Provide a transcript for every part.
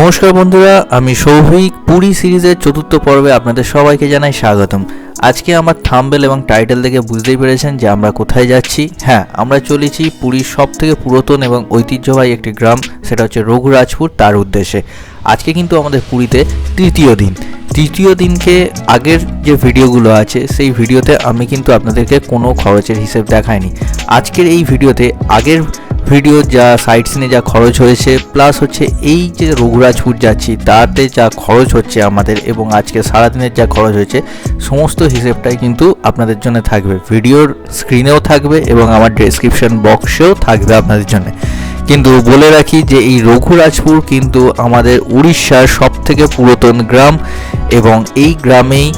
নমস্কার বন্ধুরা, আমি সৌভিক। পুরী সিরিজের চতুর্থ পর্বে আপনাদের সবাইকে জানাই স্বাগতম। আজকে আমার থাম্বনেল এবং টাইটেল দেখে বুঝতেই পেরেছেন যে আমরা কোথায় যাচ্ছি। হ্যাঁ, আমরা চলেছি পুরীর সবথেকে পুরাতন এবং ঐতিহ্যবাহী একটি গ্রাম, সেটা হচ্ছে রঘুরাজপুর, তার উদ্দেশ্যে। আজকে কিন্তু আমাদের পুরীতে তৃতীয় দিনকে আগের যে ভিডিওগুলো আছে সেই ভিডিওতে আমি কিন্তু আপনাদেরকে কোনো খরচের হিসেব দেখাইনি। আজকের এই ভিডিওতে আগের ভিডিও যা সাইট সিনে যা খরচ হয়েছে, প্লাস হচ্ছে এই যে রঘুরাজপুর যাচ্ছি তাতে যা খরচ হচ্ছে আমাদের, এবং আজকে সারাদিনের যা খরচ হয়েছে, সমস্ত হিসেবটাই কিন্তু আপনাদের জন্য থাকবে। ভিডিওর স্ক্রিনেও থাকবে এবং আমার ডেসক্রিপশন বক্সেও থাকবে আপনাদের জন্য। কিন্তু বলে রাখি যে এই রঘুরাজপুর কিন্তু আমাদের উড়িষ্যার সবথেকে পুরাতন গ্রাম, এবং এই গ্রামেই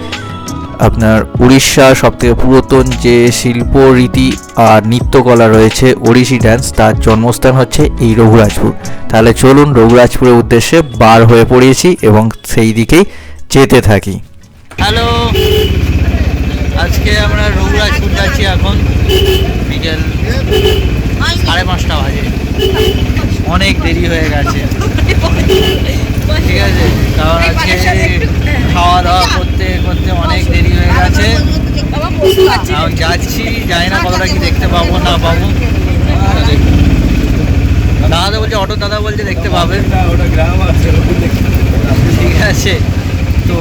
আপনার উড়িষ্যার সবথেকে পুরাতন যে শিল্প রীতি আর নৃত্যকলা রয়েছে, ওড়িশি ড্যান্স, তার জন্মস্থান হচ্ছে এই রঘুরাজপুর। তাহলে চলুন রঘুরাজপুরের উদ্দেশ্যে বার হয়ে পড়িয়েছি এবং সেই দিকেই যেতে থাকি। হ্যালো, আজকে আমরা রঘুরাজপুর যাচ্ছি। এখন বিকেল 5:30 বাজে, অনেক দেরি হয়ে গেছে। ঠিক আছে, কারণ আজকে খাওয়া দাওয়া করতে করতে অনেক দেরি হয়ে গেছে। আমি যাচ্ছি, জানি না কতটা কি দেখতে পাবো না পাবো। দাদা বলছে, অটো দাদা বলছে দেখতে পাবে। ঠিক আছে, তো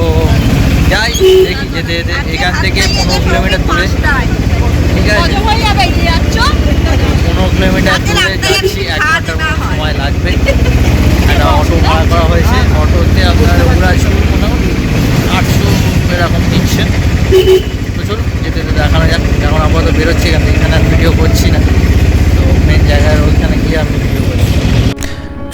যাই, দেখি যেতে যেতে। এখান থেকে 15 কিলোমিটার দূরে। ঠিক আছে, 15 কিলোমিটার দূরে যাচ্ছি, 1 ঘন্টার মতো সময় লাগবে। একটা অটো ভাড়া করা হয়েছে, অটোতে আপনার রঘুরাজপুর মোটামুটি 800 এরকম নিচ্ছে। তো চলুন যেতে যেতে দেখানো যাক। এখন আপাতত বেরোচ্ছি এখান থেকে, এখানে আর ভিডিও করছি না। তো মেন জায়গায় ওইখানে গিয়ে আমি ভিডিও করছি।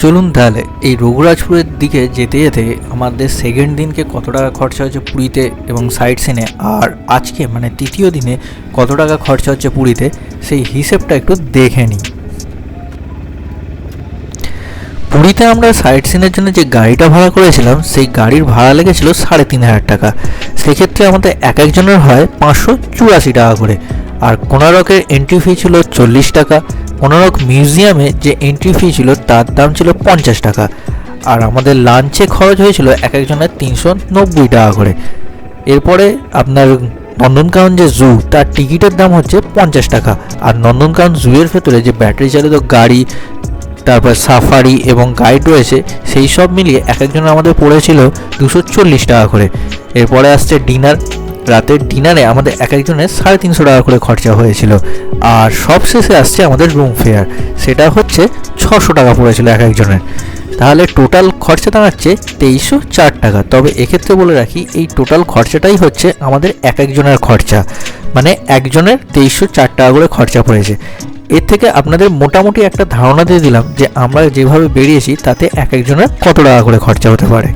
চলুন তাহলে এই রঘুরাজপুরের দিকে যেতে যেতে আমাদের সেকেন্ড দিনকে কত টাকা খরচা হচ্ছে পুরীতে এবং সাইট সিনে, আর আজকে মানে তৃতীয় দিনে কত টাকা খরচা হচ্ছে পুরীতে, সেই হিসেবটা একটু দেখে নিই। পুরীতে আমরা সাইট সিনের জন্য যে গাড়িটা ভাড়া করেছিলাম, সেই গাড়ির ভাড়া লেগেছিল 3,500 টাকা। সেক্ষেত্রে আমাদের এক একজনের হয় 584 টাকা করে। আর কোনারকের এন্ট্রি ফি ছিল 40 টাকা। কোনারক মিউজিয়ামে যে এন্ট্রি ফি ছিল তার দাম ছিল 50 টাকা। আর আমাদের লাঞ্চে খরচ হয়েছিল এক একজনের 390 টাকা করে। এরপরে আপনার নন্দনকানন যে জু, তার টিকিটের দাম হচ্ছে 50 টাকা। আর নন্দনকানন জুয়ের ভেতরে যে ব্যাটারি চালিত গাড়ি, তারপর সাফারি এবং গাইড রয়েছে, সেই সব মিলিয়ে এক একজনের আমাদের পড়েছিল 240 টাকা করে। এরপরে আসছে ডিনার। রাতের ডিনারে আমাদের এক একজনের 350 টাকা করে খরচা হয়েছিল। আর সবশেষে আসছে আমাদের রুম ফেয়ার, সেটা হচ্ছে 600 টাকা পড়েছিল এক একজনের। তাহলে টোটাল খরচা দাঁড়াচ্ছে 2304 টাকা। তবে এক্ষেত্রে বলে রাখি, এই টোটাল খরচাটাই হচ্ছে আমাদের এক একজনের খরচা, মানে একজনের 2304 টাকা করে খরচা পড়েছে। এর থেকে আপনাদের মোটামুটি একটা ধারণা দিয়ে দিলাম যে আমরা যেভাবে বেরিয়েছি তাতে এক একজনের কত টাকা করে খরচা হতে পারে।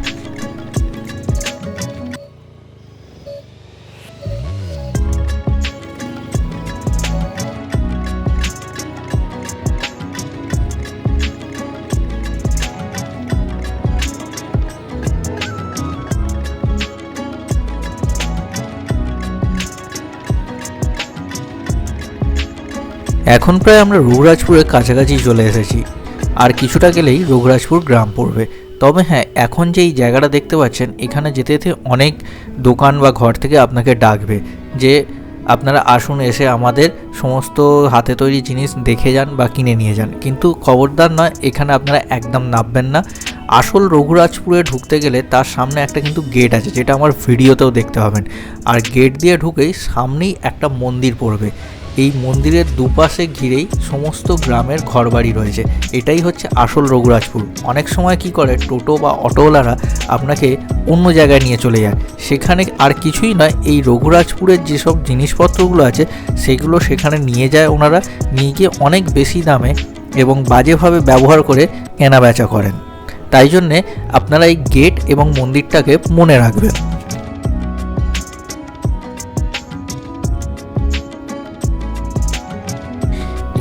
এখন প্রায় আমরা রঘুরাজপুরের কাছাকাছি চলে এসেছি, আর কিছুটা গেলেই রঘুরাজপুর গ্রাম পড়বে। তবে হ্যাঁ, এখন যে এই জায়গাটা দেখতে পাচ্ছেন, এখানে যেতে যেতে অনেক দোকান বা ঘর থেকে আপনাকে ডাকবে যে আপনারা আসুন, এসে আমাদের সমস্ত হাতে তৈরি জিনিস দেখে যান বা কিনে নিয়ে যান। কিন্তু খবরদার নয়, এখানে আপনারা একদম নামবেন না। আসল রঘুরাজপুরে ঢুকতে গেলে তার সামনে একটা কিন্তু গেট আছে, যেটা আমার ভিডিওতেও দেখতে পাবেন। আর গেট দিয়ে ঢুকেই সামনেই একটা মন্দির পড়বে। এই মন্দিরের দুপাশে ঘিরেই সমস্ত গ্রামের ঘরবাড়ি রয়েছে। এটাই হচ্ছে আসল রঘুরাজপুর। অনেক সময় কি করে, টোটো বা অটোওয়ালারা আপনাকে অন্য জায়গায় নিয়ে চলে যায়, সেখানে আর কিছুই নয়, এই রঘুরাজপুরের যেসব জিনিসপত্রগুলো আছে সেগুলো সেখানে নিয়ে যায় ওনারা, নিয়ে গিয়ে অনেক বেশি দামে এবং বাজেভাবে ব্যবহার করে কেনা বেচা করেন। তাই জন্যে আপনারা এই গেট এবং মন্দিরটাকে মনে রাখবেন।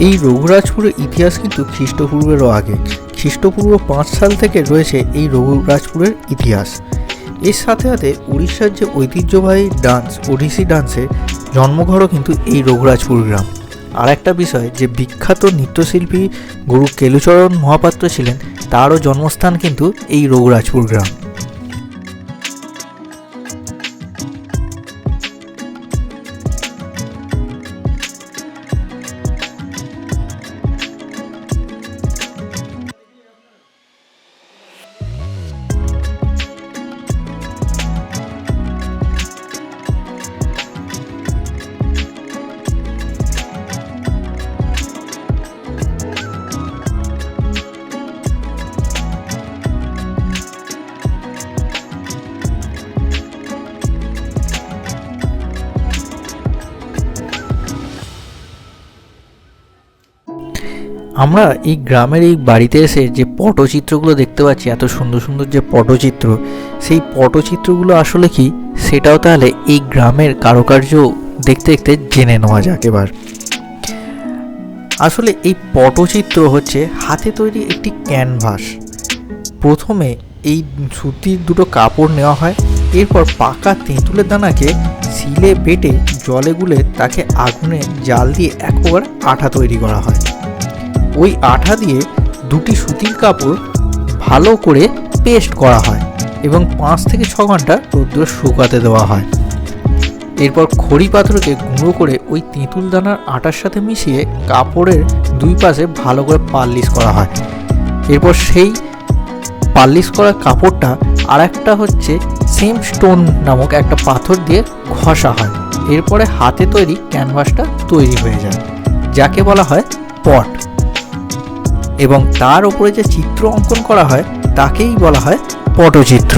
এই রঘুরাজপুরের ইতিহাস কিন্তু খ্রিস্টপূর্বেরও আগে। খ্রিস্টপূর্ব 5 সাল থেকে রয়েছে এই রঘুরাজপুরের ইতিহাস। এর সাথে সাথে উড়িষ্যার যে ঐতিহ্যবাহী ডান্স, ওড়িশি ডান্সের জন্মঘরও কিন্তু এই রঘুরাজপুর গ্রাম। আর একটা বিষয় যে বিখ্যাত নৃত্যশিল্পী গুরু কেলুচরণ মহাপাত্র ছিলেন, তারও জন্মস্থান কিন্তু এই রঘুরাজপুর গ্রাম। আমরা এই গ্রামের এই বাড়িতে এসে যে পটচিত্রগুলো দেখতে পাচ্ছি, এত সুন্দর সুন্দর যে পটচিত্র, সেই পটচিত্রগুলো আসলে কি সেটাও তাহলে এই গ্রামের কারুকার্য দেখতে দেখতে জেনে নেওয়া যাক এবার। আসলে এই পটচিত্র হচ্ছে হাতে তৈরি একটি ক্যানভাস। প্রথমে এই সুতির দুটো কাপড় নেওয়া হয়, এরপর পাকা তেঁতুলের দানাকে শিলে বেটে জলে গুলে তাকে আগুনে জাল দিয়ে এক প্রকার আঠা তৈরি করা হয়। ওই আঠা দিয়ে দুটি সুতির কাপড় ভালো করে পেস্ট করা হয় এবং 5 থেকে 6 ঘন্টা রৌদ্রে শুকাতে দেওয়া হয়। এরপর খড়ি পাথরকে গুঁড়ো করে ওই তেঁতুল দানার আটার সাথে মিশিয়ে কাপড়ের দুই পাশে ভালো করে পালিশ করা হয়। এরপর সেই পালিশ করা কাপড়টা আর একটা হচ্ছে সেম স্টোন নামক একটা পাথর দিয়ে ঘষা হয়। এরপরে হাতে তৈরি ক্যানভাসটা তৈরি হয়ে যায়, যাকে বলা হয় পট, এবং তার উপরে যে চিত্র অঙ্কন করা হয় তাকেই বলা হয় পটচিত্র।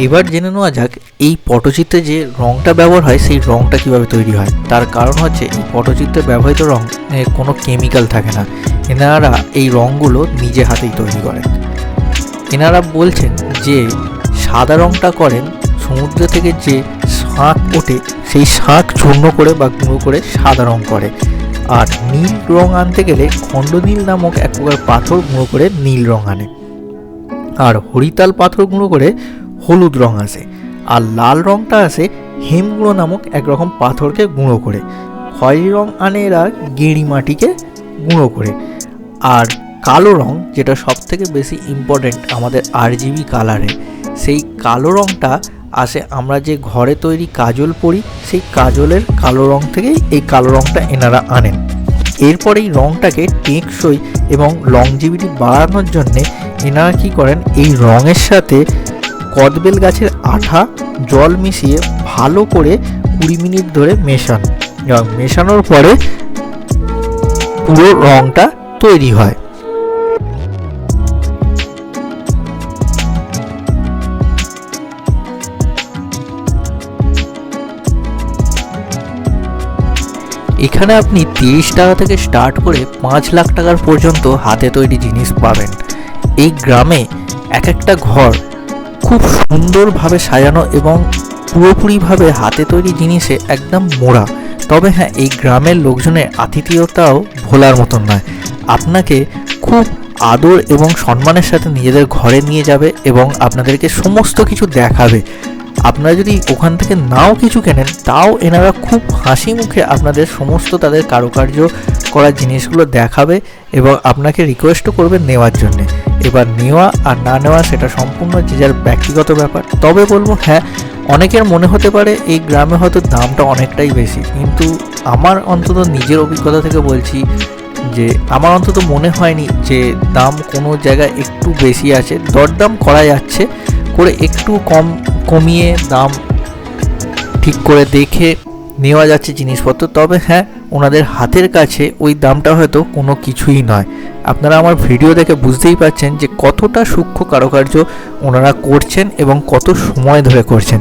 এবার জেনে নেওয়া যাক এই পটচিত্রে যে রঙটা ব্যবহার হয় সেই রঙটা কিভাবে তৈরি হয়। তার কারণ হচ্ছে এই পটচিত্রে ব্যবহৃত রঙ কোনো কেমিক্যাল থাকে না, এনারা এই রঙগুলো নিজে হাতেই তৈরি করেন। এনারা বলছেন যে সাদা রঙটা করেন সমুদ্র থেকে যে শাঁখ ওঠে সেই শাঁখ চূর্ণ করে বা গুঁড়ো করে সাদা রঙ করে, আর নীল রঙ আনতে গেলে খণ্ডনীল নামক এক প্রকার পাথর গুঁড়ো করে নীল রঙ আনে, আর হরিতাল পাথর গুঁড়ো করে হলুদ রং আসে, আর লাল রঙটা আসে হেমগুঁড়ো নামক একরকম পাথরকে গুঁড়ো করে। খয়েরি রং আনে এরা গেঁড়ি মাটিকে গুঁড়ো করে, আর কালো রং যেটা সব থেকে বেশি ইম্পর্টেন্ট আমাদের RGB কালারে, সেই কালো রঙটা আসে আমরা যে ঘরে তৈরি কাজল পরি সেই কাজলের কালো রং থেকেই এই কালো রঙটা এনারা আনেন। এরপর এই রঙটাকে টেকসই এবং লংজিভিটি বাড়ানোর জন্যে এনারা কী করেন, এই রঙের সাথে কদবেল গাছের আঠা জল মিশিয়ে ভালো করে 20 মিনিট ধরে মেশান, এবং মেশানোর পরে পুরো রঙটা তৈরি হয়। এখানে আপনি 30 টাকা থেকে স্টার্ট করে 5 লাখ টাকার পর্যন্ত হাতে তৈরি জিনিস পাবেন। এই গ্রামে এক একটা ঘর খুব সুন্দরভাবে সাজানো এবং পুরোপুরিভাবে হাতে তৈরি জিনিসে একদম মোড়া। তবে হ্যাঁ, এই গ্রামের লোকজনের আতিথেয়তাও ভোলার মতন নয়। আপনাকে খুব আদর এবং সম্মানের সাথে নিজেদের ঘরে নিয়ে যাবে এবং আপনাদেরকে সমস্ত কিছু দেখাবে। আপনারা যদি ওখান থেকে নাও কিছু কেনেন তাও এনারা খুব হাসি মুখে আপনাদের সমস্ত তাদের কারুকার্য করা জিনিসগুলো দেখাবে এবং আপনাকে রিকোয়েস্টও করবে নেওয়ার জন্যে। এবার নেওয়া আর না নেওয়া সেটা সম্পূর্ণ যে যার ব্যক্তিগত ব্যাপার। তবে বলবো হ্যাঁ, অনেকের মনে হতে পারে এই গ্রামে হয়তো দামটা অনেকটাই বেশি, কিন্তু আমার অন্তত নিজের অভিজ্ঞতা থেকে বলছি যে আমার অন্তত মনে হয়নি যে দাম কোনো জায়গায় একটু বেশি আছে। দরদাম করা যাচ্ছে, করে একটু কমিয়ে দাম ঠিক করে দেখে নেওয়া যাচ্ছে জিনিসপত্র। তবে হ্যাঁ, ওনাদের হাতের কাছে ওই দামটা হয়তো কোনো কিছুই নয়। আপনারা আমার ভিডিও দেখে বুঝতেই পারছেন যে কতটা সূক্ষ্ম কারুকার্য ওনারা করছেন এবং কত সময় ধরে করছেন।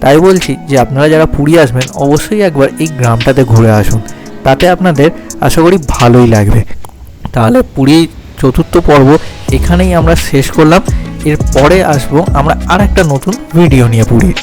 তাই বলছি যে আপনারা যারা পুরী আসবেন অবশ্যই একবার এই গ্রামটাতে ঘুরে আসুন, তাতে আপনাদের আশা করি ভালোই লাগবে। তাহলে পুরী চতুর্থ পর্ব এখানেই আমরা শেষ করলাম। এরপরে আসবো আমরা আর একটা নতুন ভিডিও নিয়ে পুরীর।